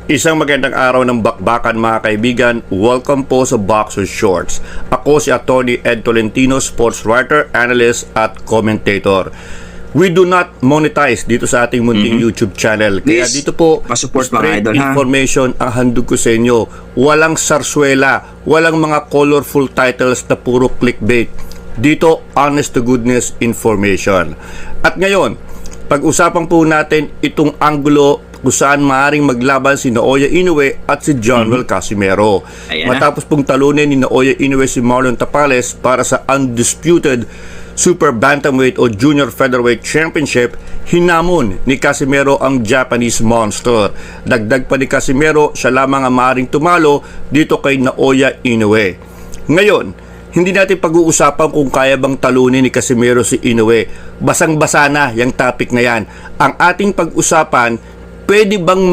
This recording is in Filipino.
Isang magandang araw ng bakbakan mga kaibigan. Welcome po sa Boxer Shorts. Ako si Atty. Ed Tolentino, sports writer, analyst at commentator. We do not monetize dito sa ating munting YouTube channel. Kaya dito po, pa-support mga straight idol, ha? information ang handog ko sa inyo. Walang sarswela, walang mga colorful titles na puro clickbait. Dito, honest to goodness information. At ngayon, pag-usapan po natin itong anggulo kung saan maaaring maglaban si Naoya Inoue at si Jonrel Casimero. Ayan na. Matapos pong talunin ni Naoya Inoue si Marlon Tapales para sa undisputed Super Bantamweight o Junior Featherweight Championship, hinamon ni Casimero ang Japanese Monster. Dagdag pa ni Casimero, siya lamang ang maaaring tumalo dito kay Naoya Inoue. Ngayon, hindi natin pag-uusapan kung kaya bang talunin ni Casimero si Inoue. Basang-basa na yung topic na yan. Ang ating pag-usapan, pwede bang